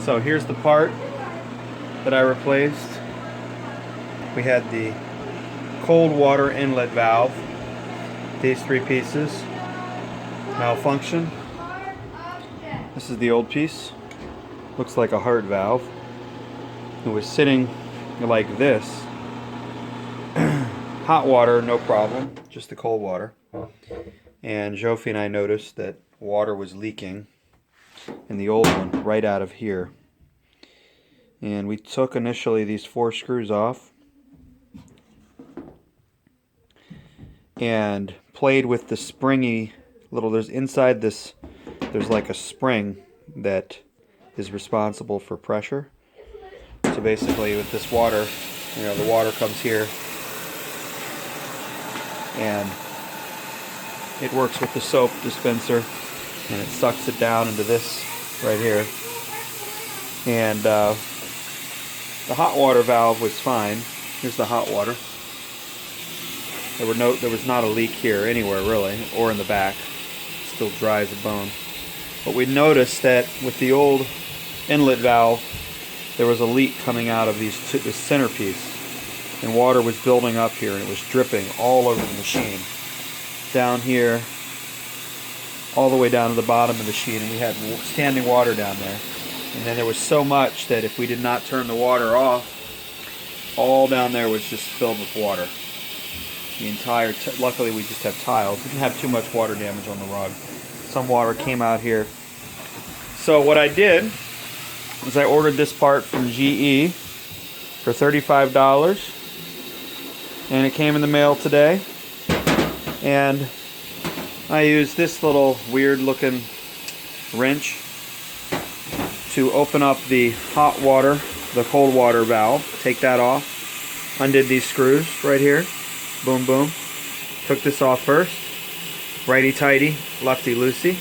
So here's the part that I replaced. We had the cold water inlet valve. These three pieces malfunction. This is the old piece. Looks like a heart valve. It was sitting like this. Hot water, no problem, just the cold water. And Jofi and I noticed that water was leaking in the old one right out of here. And we took initially these 4 screws off and played with the springy little, there's inside this, there's like a spring that is responsible for pressure. So basically with this water, you know, the water comes here and it works with the soap dispenser and it sucks it down into this right here. And the hot water valve was fine. Here's the hot water. There was not a leak here anywhere really, or in the back. It still dry as a bone. But we noticed that with the old inlet valve, there was a leak coming out of this centerpiece, and water was building up here, and it was dripping all over the machine. Down here, all the way down to the bottom of the machine, and we had standing water down there. And then there was so much that if we did not turn the water off, all down there was just filled with water. The entire, luckily we just have tiles. We didn't have too much water damage on the rug. Some water came out here. So what I did was I ordered this part from GE for $35. And it came in the mail today. And I used this little weird looking wrench to open up the hot water, the cold water valve. Take that off. Undid these screws right here. Boom, boom. Took this off first. Righty tighty, lefty loosey.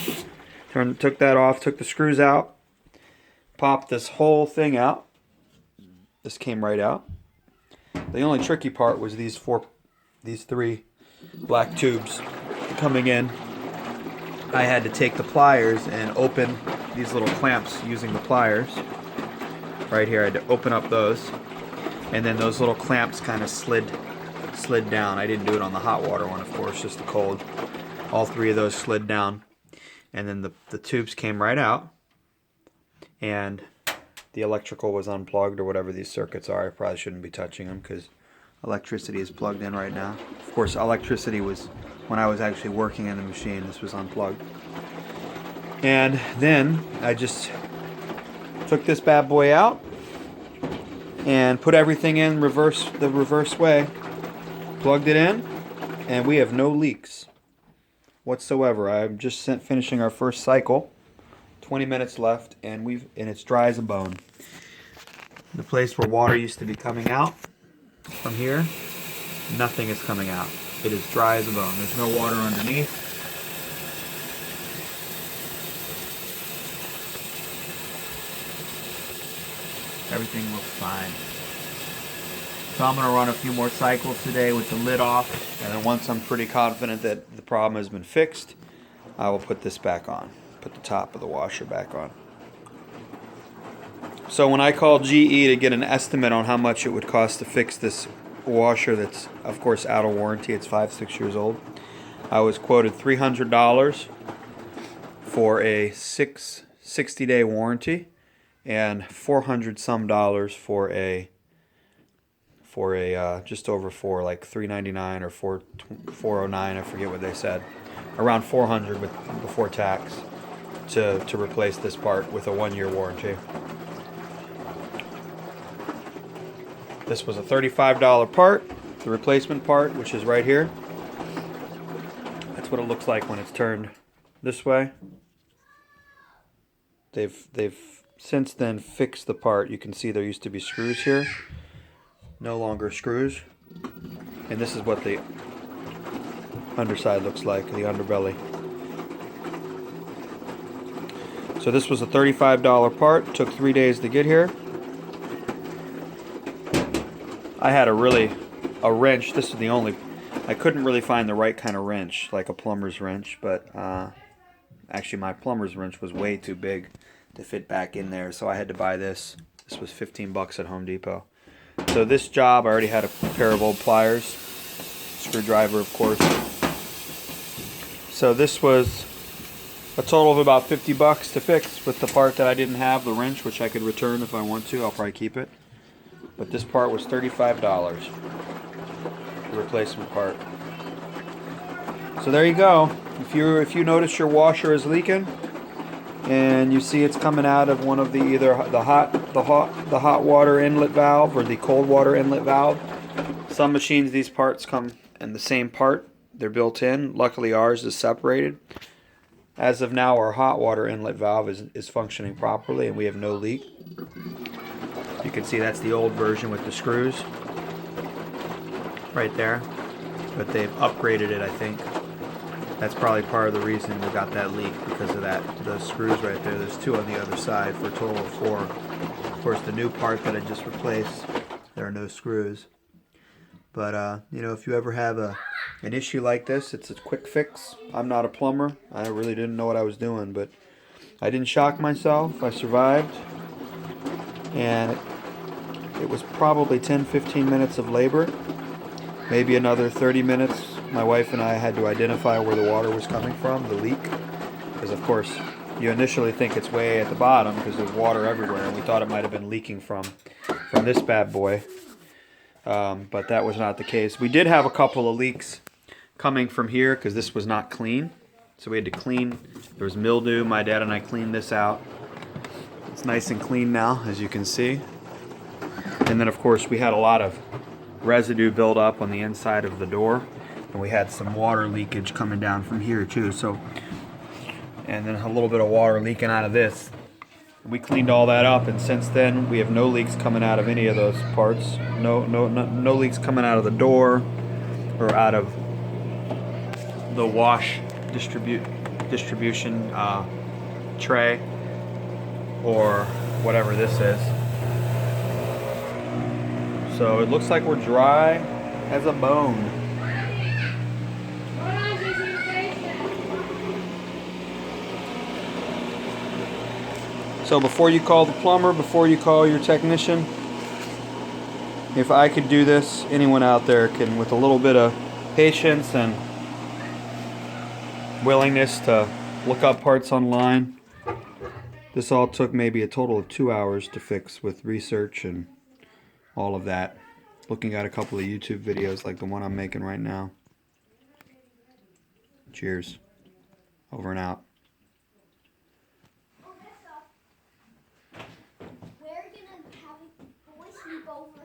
Took that off, took the screws out. Popped this whole thing out. This came right out. The only tricky part was these 3 black tubes coming in. I had to take the pliers and open these little clamps using the pliers. Right here, I had to open up those. And then those little clamps kind of slid down. I didn't do it on the hot water one, of course, just the cold. All 3 of those slid down. And then the tubes came right out. And the electrical was unplugged, or whatever these circuits are. I probably shouldn't be touching them because electricity is plugged in right now. Of course, electricity was when I was actually working in the machine. This was unplugged. And then I just took this bad boy out and put everything in the reverse way. Plugged it in, and we have no leaks whatsoever. I'm just finishing our first cycle. 20 minutes left, and it's dry as a bone. The place where water used to be coming out from here, nothing is coming out. It is dry as a bone. There's no water underneath. Everything looks fine. So I'm going to run a few more cycles today with the lid off, and then once I'm pretty confident that the problem has been fixed, I will put this back on. Put the top of the washer back on. So when I called GE to get an estimate on how much it would cost to fix this washer that's, of course, out of warranty, it's 5-6 years old, I was quoted $300 for a 60-day warranty and $400 some for a just over 4, like $399 or $409, I forget what they said, around $400 before tax to replace this part with a 1-year warranty. This was a $35 part, the replacement part, which is right here. That's what it looks like when it's turned this way. They've since then fixed the part. You can see there used to be screws here. No longer screws. And this is what the underside looks like, the underbelly. So this was a $35 part. Took 3 days to get here. I had a wrench. This is the only, I couldn't really find the right kind of wrench, like a plumber's wrench, but actually my plumber's wrench was way too big to fit back in there, so I had to buy this. This was 15 bucks at Home Depot. So this job, I already had a pair of old pliers, screwdriver, of course. So this was a total of about 50 bucks to fix with the part that I didn't have, the wrench, which I could return if I want to. I'll probably keep it. But this part was $35, the replacement part. So there you go. If you notice your washer is leaking and you see it's coming out of one of the either the hot water inlet valve or the cold water inlet valve. Some machines, these parts come in the same part. They're built in. Luckily ours is separated. As of now, our hot water inlet valve is functioning properly and we have no leak. You can see that's the old version with the screws right there, but they've upgraded it, I think. That's probably part of the reason we got that leak, because of that. Those screws right there. There's two on the other side for a total of 4. Of course, the new part that I just replaced, there are no screws. But you know, if you ever have an issue like this, it's a quick fix. I'm not a plumber. I really didn't know what I was doing, but I didn't shock myself. I survived, and it was probably 10-15 minutes of labor, maybe another 30 minutes. My wife and I had to identify where the water was coming from, the leak, because of course you initially think it's way at the bottom because there's water everywhere, and we thought it might have been leaking from this bad boy, but that was not the case. We did have a couple of leaks coming from here because this was not clean, so we had to clean. There was mildew. My dad and I cleaned this out. It's nice and clean now, as you can see. And then of course we had a lot of residue build up on the inside of the door, and we had some water leakage coming down from here too. So, and then a little bit of water leaking out of this. We cleaned all that up, and since then we have no leaks coming out of any of those parts. No leaks coming out of the door or out of the wash distribution tray or whatever this is. So it looks like we're dry as a bone. So before you call the plumber, before you call your technician, if I could do this, anyone out there can, with a little bit of patience and willingness to look up parts online. This all took maybe a total of 2 hours to fix with research and all of that. Looking at a couple of YouTube videos like the one I'm making right now. Cheers. Over and out. We're gonna have a boy sleep over.